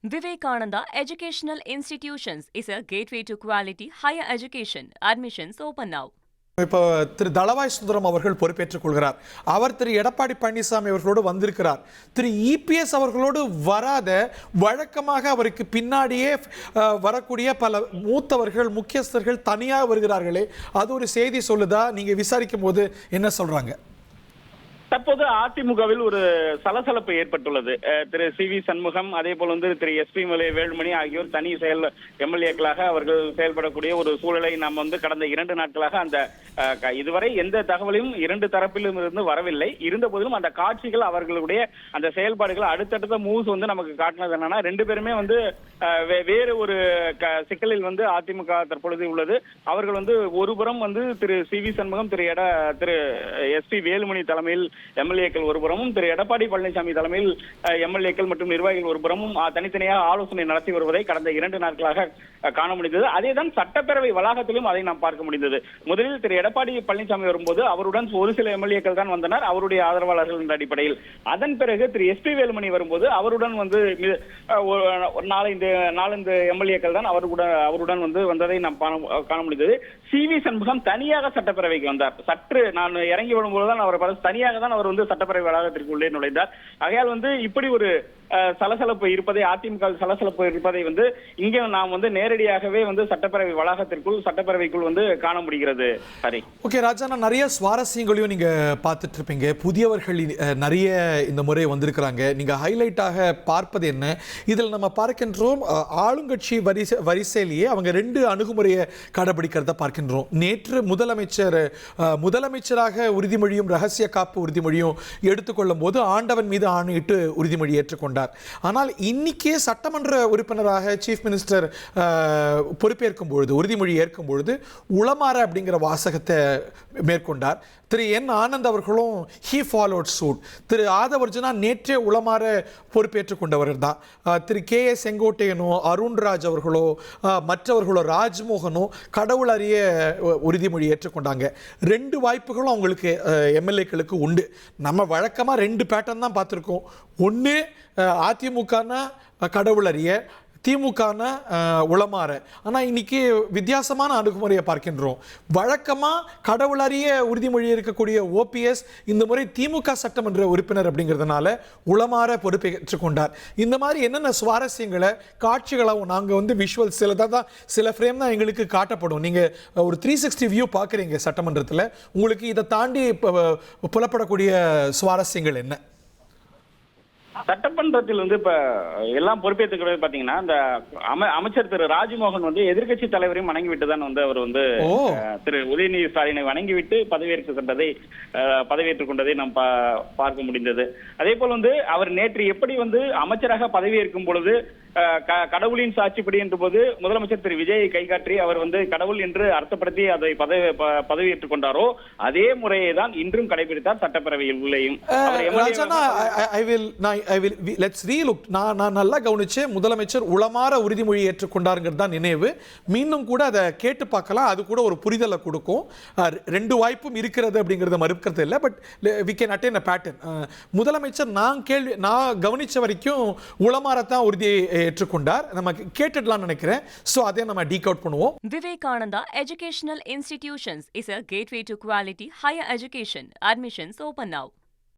Vivekananda Educational Institutions is a gateway to quality higher education. Admissions open now. இப்போ திரு தளவாய் சுந்தரம் அவர்கள் பொறுப்பேற்றுக் கொள்கிறார். அவர் திரு எடப்பாடி பழனிசாமி அவர்களோடு வந்திருக்கிறார். திரு இபிஎஸ் அவர்களோடு வராத வழக்கமாக அவருக்கு பின்னாடியே வரக்கூடிய பல மூத்தவர்கள் முக்கியஸ்தர்கள் தனியாக வருகிறார்களே, அது ஒரு செய்தி சொல்லுதா? நீங்க விசாரிக்கும் போது என்ன சொல்றாங்க? தற்போது அதிமுகவில் ஒரு சலசலப்பு ஏற்பட்டுள்ளது. திரு சி.வி. சண்முகம், அதே போல திரு எஸ்.பி. வேலுமணி ஆகியோர் தனி செயல் எம்எல்ஏக்களாக அவர்கள் செயல்படக்கூடிய ஒரு சூழலை நாம் கடந்த 2 நாட்களாக அந்த இதுவரை எந்த தகவலையும் 2 தரப்பிலும் இருந்து வரவில்லை. இருந்த போதிலும் அந்த காட்சிகள் அவர்களுடைய அந்த செயல்பாடுகள் அடுத்தடுத்த மூவ்ஸ் நமக்கு காட்டினது என்னன்னா, 2 பேருமே வேறு ஒரு சிக்கலில் அதிமுக தற்பொழுது உள்ளது. அவர்கள் ஒருபுறம் திரு சி.வி. சண்முகம், திரு எஸ்.பி. வேலுமணி தலைமையில் எம்எல்ஏக்கள் ஒருபுறமும், திரு எடப்பாடி பழனிசாமி தலைமையில் எம்எல்ஏக்கள் மற்றும் நிர்வாகிகள் ஒருபுறமும் தனித்தனியாக ஆலோசனை நடத்தி வருவதை கடந்த 2 நாட்களாக காண முடிந்தது. அதேதான் சட்டப்பேரவை வளாகத்திலும் அதை நாம் பார்க்க முடிந்தது. முதலில் திரு எடப்பாடி பழனிசாமி வரும்போது அவருடன் ஒரு சில எம்எல்ஏக்கள் தான் வந்தனர், அவருடைய ஆதரவாளர்கள் என்ற அடிப்படையில். அதன் பிறகு திரு எஸ்.பி. வேலுமணி வரும்போது அவருடன் 4 எம்எல்ஏக்கள் தான் அவருடன் வந்ததை நாம் காண முடிந்தது. சி.வி. சண்முகம் தனியாக சட்டப்பேரவைக்கு வந்தார். சற்று நான் இறங்கி விடும்போதுதான் அவர் தனியாக தான் அவர் சட்டப்பேரவை வளாகத்திற்கு உள்ளே நுழைந்தார். ஆகையால் இப்படி ஒரு சலசலப்பு இருப்பதை, அதிமுக சலசலப்பு இருப்பதை இங்கே நாம் நேரடியாகவே சட்டப்பேரவை வளாகத்திற்குள் சட்டப்பேரவைக்குள் காண முடிகிறது. சரி, ஓகே ராஜா, நான் நிறைய சுவாரஸ்யங்களையும் நீங்க பார்த்துட்டு இருப்பீங்க. புதியவர்கள் நிறைய இந்த முறை வந்திருக்கிறாங்க. நீங்க ஹைலைட்டாக பார்ப்பது என்ன? இதில் நம்ம பார்க்கின்றோம், ஆளுங்கட்சி வரிசையிலேயே அவங்க 2 அணுகுமுறையை கடைபிடிக்கிறத பார்க்கின்றோம். நேற்று முதலமைச்சராக உறுதிமொழியும் ரகசிய காப்பு உறுதிமொழியும் எடுத்துக்கொள்ளும் போது ஆண்டவன் மீது ஆணையிட்டு உறுதிமொழி ஏற்றுக்கொண்டார். ஆனால் இன்னைக்கே சட்டமன்ற உறுப்பினராக சீஃப் மினிஸ்டர் பொறுப்பேற்கும் பொழுது, உறுதிமொழி ஏற்கும் பொழுது உளமாற அப்படிங்கிற வாசகத்தை மேற்கொண்டார். திரு என் ஆனந்த் அவர்களும் ஹீ ஃபாலோட் சூட். திரு ஆதவர்ஜனா நேற்றே உளமாற பொறுப்பேற்றுக் கொண்டவர் தான். திரு கே.ஏ. செங்கோட்டையனோ, அருண்ராஜ் அவர்களோ, மற்றவர்களோ, ராஜ்மோகனோ கடவுள் அறிய உறுதிமொழி ஏற்றுக்கொண்டாங்க. 2 வாய்ப்புகளும் அவங்களுக்கு எம்எல்ஏக்களுக்கு உண்டு. நம்ம வழக்கமாக 2 பேட்டர்ன் தான் பார்த்துருக்கோம். ஒன்று அதிமுகனா கடவுள் அறிய, திமுகனா உளமாற. ஆனால் இன்னைக்கு வித்தியாசமான அணுகுமுறையை பார்க்கின்றோம். வழக்கமாக கடவுள் அறிய உறுதிமொழி இருக்கக்கூடிய ஓபிஎஸ் இந்த முறை திமுக சட்டமன்ற உறுப்பினர் அப்படிங்கிறதுனால உளமாற பொறுப்பேற்றுக் கொண்டார். இந்த மாதிரி என்னென்ன சுவாரஸ்யங்களை காட்சிகளாகவும் நாங்கள் விஷுவல் சில ஃப்ரேம் தான் எங்களுக்கு காட்டப்படும். நீங்கள் ஒரு 360 வியூ பார்க்குறீங்க சட்டமன்றத்தில். உங்களுக்கு இதை தாண்டி புலப்படக்கூடிய சுவாரஸ்யங்கள் என்ன? சட்டமன்றத்தில் இப்ப எல்லாம் பொறுப்பேற்றுக்கிறது பாத்தீங்கன்னா, இந்த அமைச்சர் திரு ராஜ்மோகன் எதிர்கட்சி தலைவரையும் வணங்கிவிட்டு தான் அவர் திரு உதயநிதி ஸ்டாலினை வணங்கிவிட்டு பதவியேற்றுக் கொண்டதை நாம் பார்க்க முடிந்தது. அதே போல் அவர் நேற்று எப்படி அமைச்சராக பதவியேற்கும் பொழுது கடவுளின் சாட்சிப்படி என்ற போது முதலமைச்சர் திரு விஜயை கைகாற்றி அவர் கடவுள் என்று அர்த்தப்படுத்தி அதை பதவியேற்றுக் கொண்டாரோ, அதே முறையை தான் இன்றும் கடைபிடித்தார் சட்டப்பேரவையில் உள்ளேயும். நான் நல்லா கவனிச்சேன். முதலமைச்சர் உளமாற உறுதிமொழி ஏற்றுக்கொண்டாருங்கிறது தான் நினைவு. மீண்டும் கூட அதை கேட்டு பார்க்கலாம். அது கூட ஒரு புரிதலை கொடுக்கும். 2 வாய்ப்பும் இருக்கிறது அப்படிங்கிறத மறுக்கிறது இல்லை. But we can attain a pattern. முதலமைச்சர் நான் கவனிச்ச வரைக்கும் உளமாறத்தான் உறுதி ஏற்றுக்கொண்டார். நம்ம கேட்டுடலாம் நினைக்கிறேன். சோ அதை நம்ம டீகோட் பண்ணுவோம். Vivekananda Educational Institutions is a gateway to quality higher education. Admissions open now.